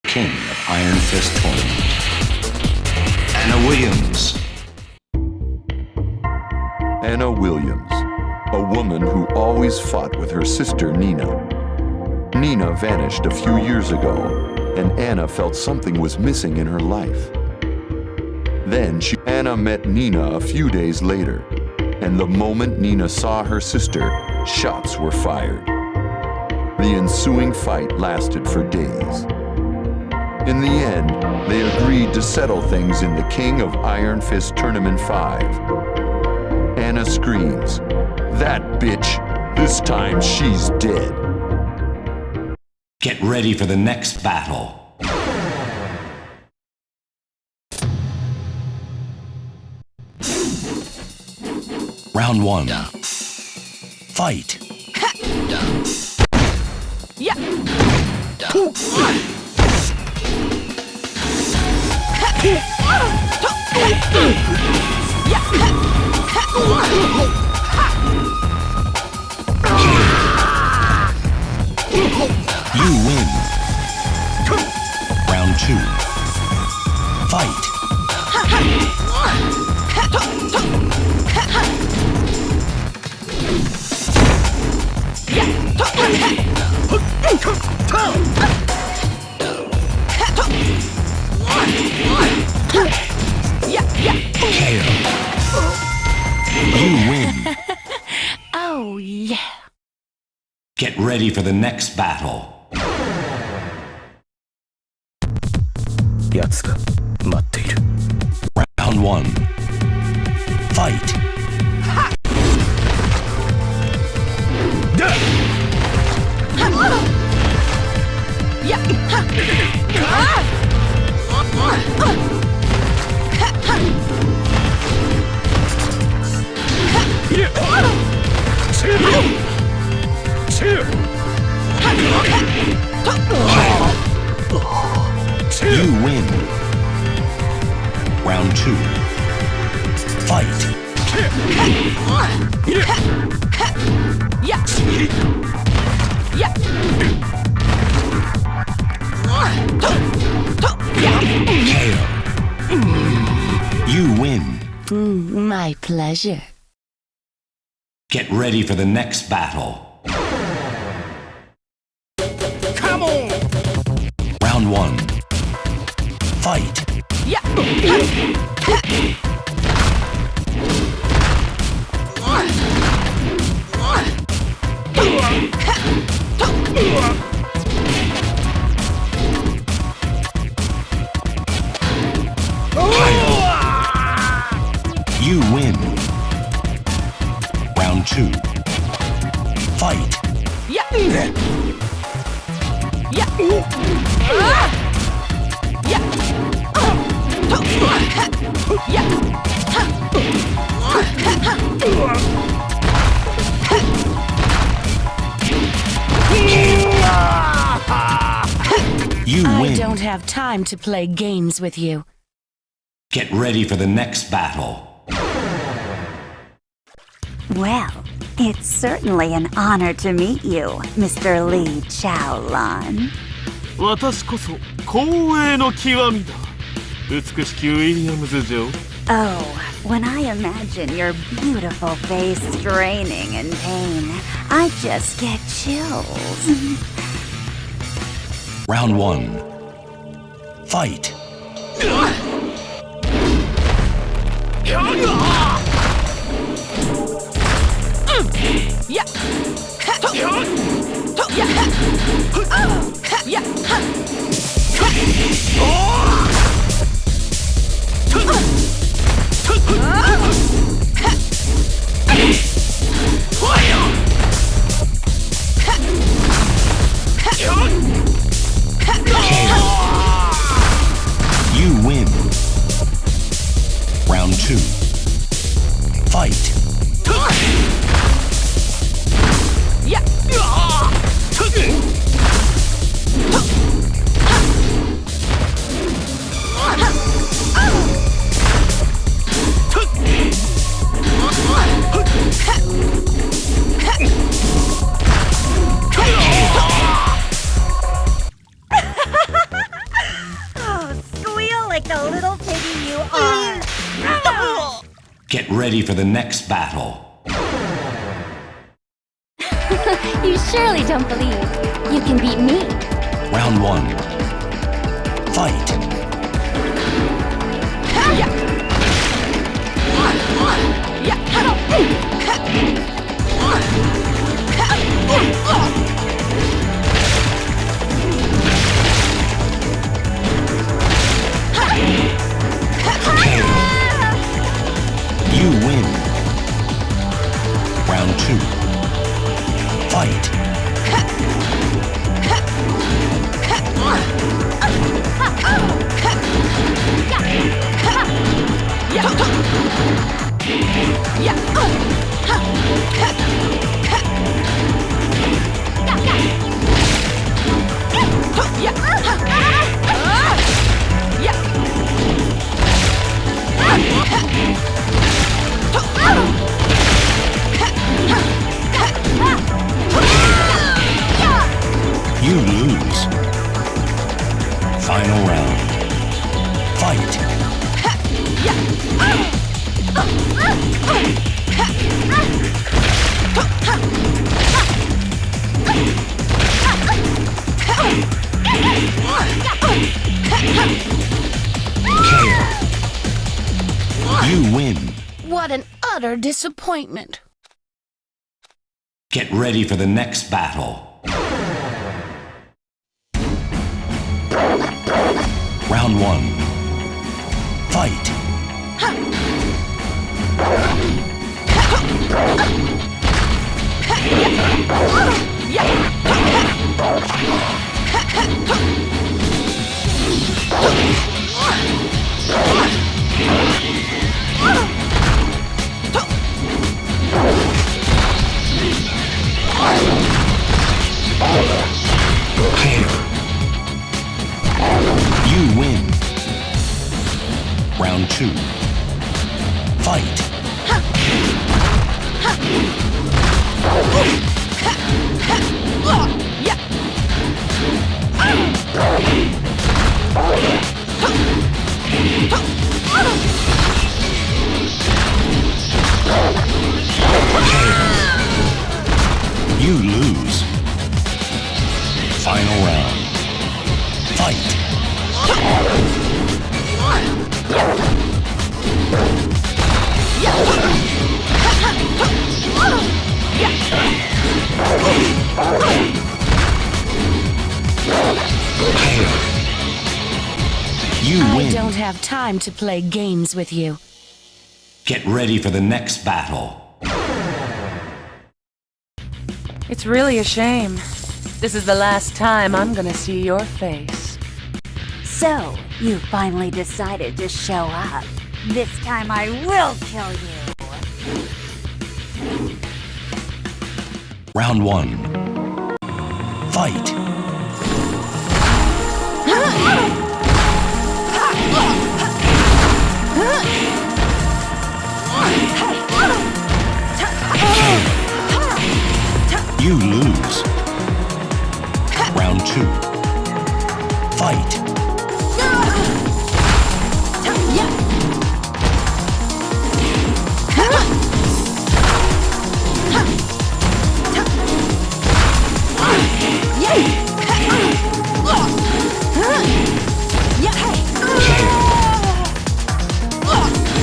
King of Iron Fist Tournament. Anna Williams. Anna Williams, a woman who always fought with her sister Nina. Nina vanished a few years ago, and Anna felt something was missing in her life. Then Anna met Nina a few days later, and the moment Nina saw her sister, shots were fired. The ensuing fight lasted for days. In the end, they agreed to settle things in the King of Iron Fist Tournament 5. Anna screams, "That bitch! This time she's dead!" Get ready for the next battle. Round 1. Fight. Yeah. You win. Round 2. Fight. You win. Oh, yeah. Get ready for the next battle. やつが待っている。 Round 1. Fight. You win. Round 2. Fight. You win. My pleasure. Get ready for the next battle. Come on. Round 1. Fight. You win. Round 2. Fight. You win. I don't have time to play games with you. Get ready for the next battle. Well, it's certainly an honor to meet you, Mr. Lee Chaolan. 私こそ光栄の極みだ。美しきウィリアムズ女王。 Oh, when I imagine your beautiful face straining in pain, I just get chills. Round 1. Fight. You win. Round 2. Fight. like the little piggy you are. Get ready for the next battle. You surely don't believe you can beat me. Round 1. Fight. You win. Round 2. Fight. You lose. Final round. Fight. You win. What an utter disappointment. Get ready for the next battle. Round 1. Fight. You win. Round 2. Fight. You lose. Final round. Fight. You win. I don't have time to play games with you. Get ready for the next battle. It's really a shame. This is the last time I'm gonna see your face. So, you finally decided to show up. This time I will kill you. Round 1. Fight. You lose. Round 2. Fight.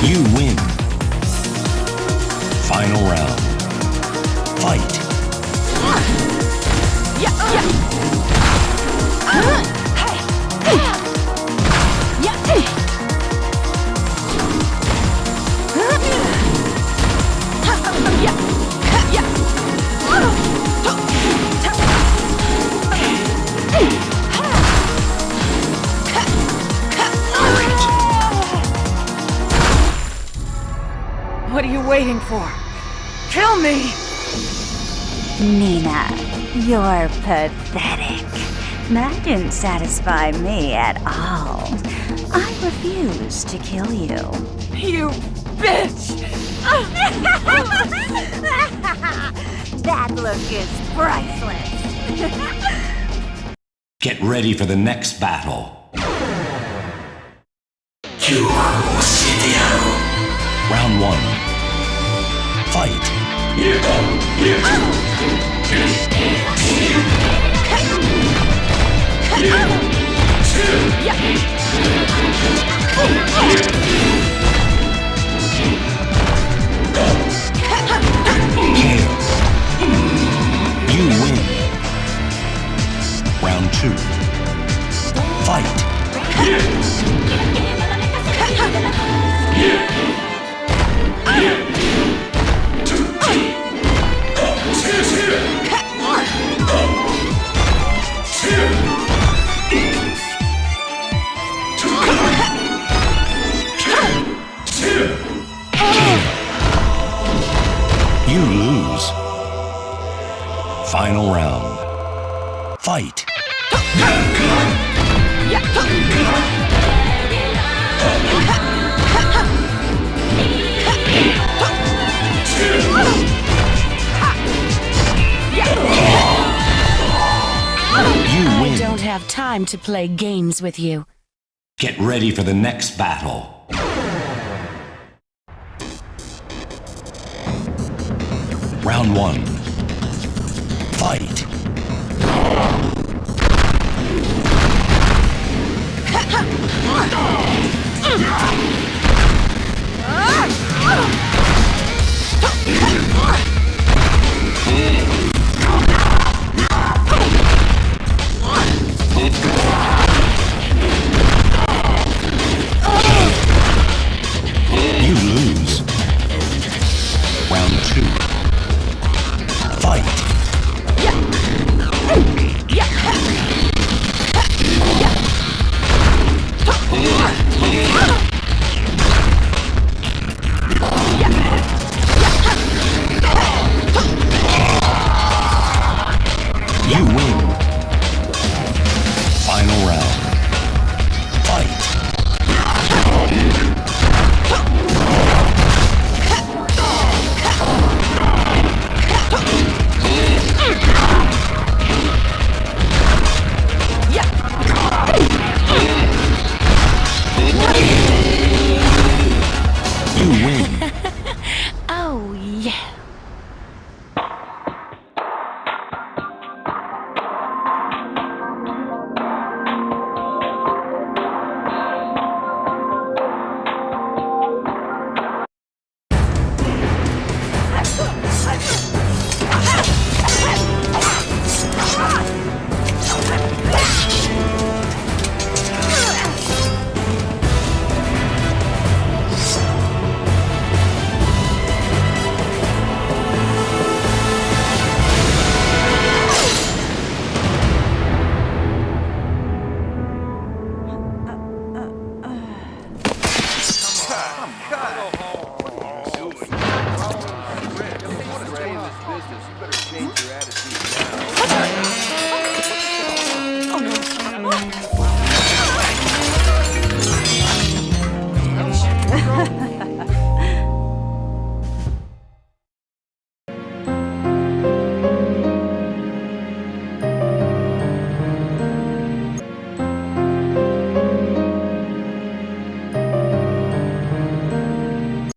You win. Final round. Fight. What are you waiting for? Kill me! Nina, you're pathetic. That didn't satisfy me at all. I refuse to kill you. You bitch! That look is priceless. Get ready for the next battle. Round one. Fight. You win. Round two. Fight. You lose. Final round. Fight. You I win. don't have time to play games with you. Get ready for the next battle. Round one. Fight. You lose. Round two. Fight. You win. Final round. Fight. You win. Oh, yeah.